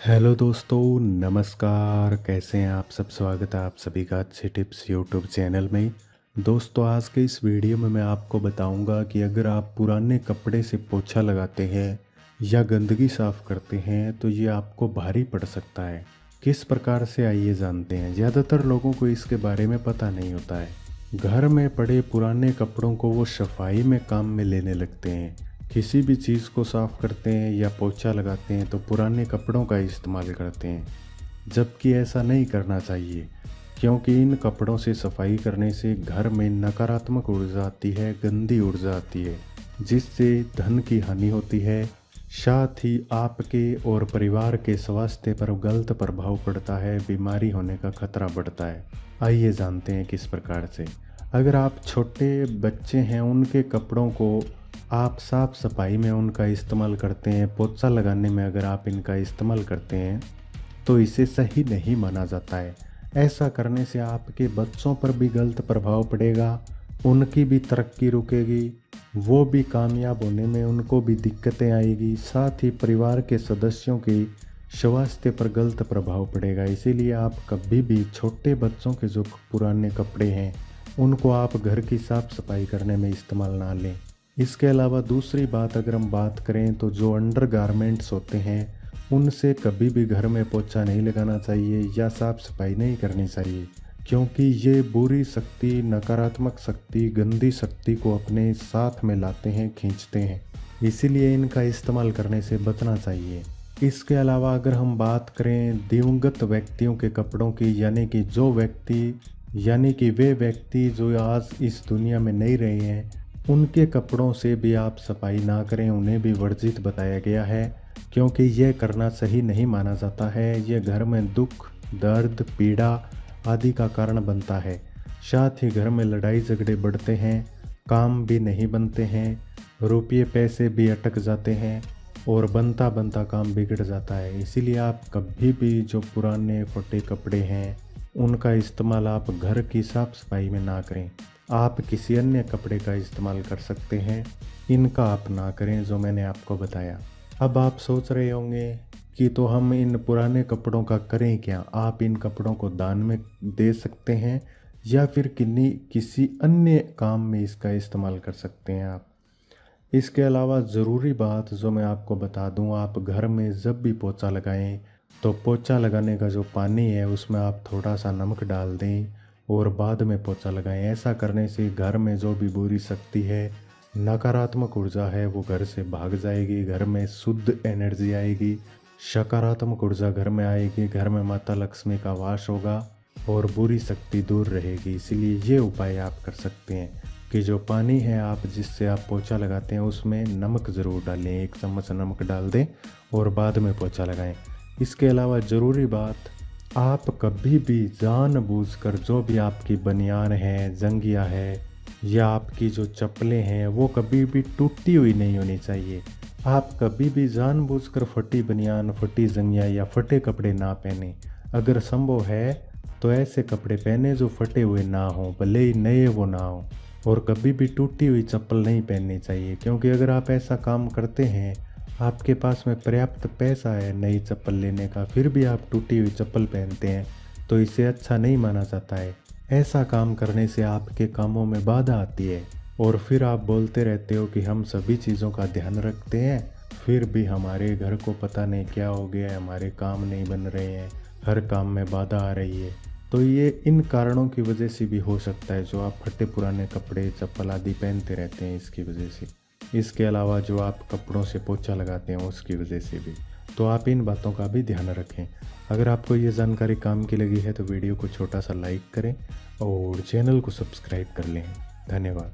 Hello दोस्तों, नमस्कार। कैसे हैं आप सब? स्वागत है आप सभी का अच्छे टिप्स यूट्यूब चैनल में। दोस्तों, आज के इस वीडियो में मैं आपको बताऊंगा कि अगर आप पुराने कपड़े से पोछा लगाते हैं या गंदगी साफ करते हैं तो ये आपको भारी पड़ सकता है। किस प्रकार से, आइए जानते हैं। ज़्यादातर लोगों को इसके बारे में पता नहीं होता है। घर में पड़े पुराने कपड़ों को वो सफाई में काम में लेने लगते हैं। किसी भी चीज़ को साफ करते हैं या पोछा लगाते हैं तो पुराने कपड़ों का इस्तेमाल करते हैं, जबकि ऐसा नहीं करना चाहिए, क्योंकि इन कपड़ों से सफाई करने से घर में नकारात्मक ऊर्जा आती है, गंदी ऊर्जा आती है, जिससे धन की हानि होती है। साथ ही आपके और परिवार के स्वास्थ्य पर गलत प्रभाव पड़ता है, बीमारी होने का खतरा बढ़ता है। आइए जानते हैं किस प्रकार से। अगर आप छोटे बच्चे हैं, उनके कपड़ों को आप साफ सफाई में उनका इस्तेमाल करते हैं, पोछा लगाने में अगर आप इनका इस्तेमाल करते हैं तो इसे सही नहीं माना जाता है। ऐसा करने से आपके बच्चों पर भी गलत प्रभाव पड़ेगा, उनकी भी तरक्की रुकेगी, वो भी कामयाब होने में उनको भी दिक्कतें आएगी, साथ ही परिवार के सदस्यों की स्वास्थ्य पर गलत प्रभाव पड़ेगा। इसीलिए आप कभी भी छोटे बच्चों के जो पुराने कपड़े हैं उनको आप घर की साफ सफाई करने में इस्तेमाल ना लें। इसके अलावा दूसरी बात, अगर हम बात करें तो जो अंडर गारमेंट्स होते हैं उनसे कभी भी घर में पोछा नहीं लगाना चाहिए या साफ सफाई नहीं करनी चाहिए, क्योंकि ये बुरी शक्ति, नकारात्मक शक्ति, गंदी शक्ति को अपने साथ में लाते हैं, खींचते हैं। इसीलिए इनका इस्तेमाल करने से बचना चाहिए। इसके अलावा अगर हम बात करें दिवंगत व्यक्तियों के कपड़ों की, यानी कि वे व्यक्ति जो आज इस दुनिया में नहीं रहे हैं, उनके कपड़ों से भी आप सफाई ना करें, उन्हें भी वर्जित बताया गया है, क्योंकि यह करना सही नहीं माना जाता है। यह घर में दुख, दर्द, पीड़ा आदि का कारण बनता है। साथ ही घर में लड़ाई झगड़े बढ़ते हैं, काम भी नहीं बनते हैं, रुपये पैसे भी अटक जाते हैं और बनता बनता काम बिगड़ जाता है। इसीलिए आप कभी भी जो पुराने फटे कपड़े हैं उनका इस्तेमाल आप घर की साफ सफाई में ना करें। आप किसी अन्य कपड़े का इस्तेमाल कर सकते हैं, इनका आप ना करें जो मैंने आपको बताया। अब आप सोच रहे होंगे कि तो हम इन पुराने कपड़ों का करें क्या? आप इन कपड़ों को दान में दे सकते हैं या फिर किसी अन्य काम में इसका इस्तेमाल कर सकते हैं आप। इसके अलावा ज़रूरी बात जो मैं आपको बता दूं, आप घर में जब भी पोछा लगाएं तो पोछा लगाने का जो पानी है उसमें आप थोड़ा सा नमक डाल दें और बाद में पोछा लगाएं। ऐसा करने से घर में जो भी बुरी शक्ति है, नकारात्मक ऊर्जा है, वो घर से भाग जाएगी, घर में शुद्ध एनर्जी आएगी, सकारात्मक ऊर्जा घर में आएगी, घर में माता लक्ष्मी का वास होगा और बुरी शक्ति दूर रहेगी। इसीलिए ये उपाय आप कर सकते हैं कि जो पानी है आप जिससे आप पोछा लगाते हैं उसमें नमक ज़रूर डालें, 1 चम्मच नमक डाल दें और बाद में पोछा लगाएं। इसके अलावा ज़रूरी बात, आप कभी भी जानबूझकर जो भी आपकी बनियान है, जंगिया है या आपकी जो चप्पलें हैं वो कभी भी टूटी हुई नहीं होनी चाहिए। आप कभी भी जानबूझकर फटी बनियान, फटी जंगिया या फटे कपड़े ना पहने। अगर संभव है तो ऐसे कपड़े पहने जो फटे हुए ना हो, भले ही नए वो ना हो। और कभी भी टूटी हुई चप्पल नहीं पहननी चाहिए, क्योंकि अगर आप ऐसा काम करते हैं, आपके पास में पर्याप्त पैसा है नई चप्पल लेने का, फिर भी आप टूटी हुई चप्पल पहनते हैं तो इसे अच्छा नहीं माना जाता है। ऐसा काम करने से आपके कामों में बाधा आती है और फिर आप बोलते रहते हो कि हम सभी चीज़ों का ध्यान रखते हैं, फिर भी हमारे घर को पता नहीं क्या हो गया है, हमारे काम नहीं बन रहे हैं, हर काम में बाधा आ रही है। तो ये इन कारणों की वजह से भी हो सकता है, जो आप फटे पुराने कपड़े, चप्पल आदि पहनते रहते हैं, इसकी वजह से। इसके अलावा जो आप कपड़ों से पोछा लगाते हैं उसकी वजह से भी। तो आप इन बातों का भी ध्यान रखें। अगर आपको ये जानकारी काम की लगी है तो वीडियो को छोटा सा लाइक करें और चैनल को सब्सक्राइब कर लें। धन्यवाद।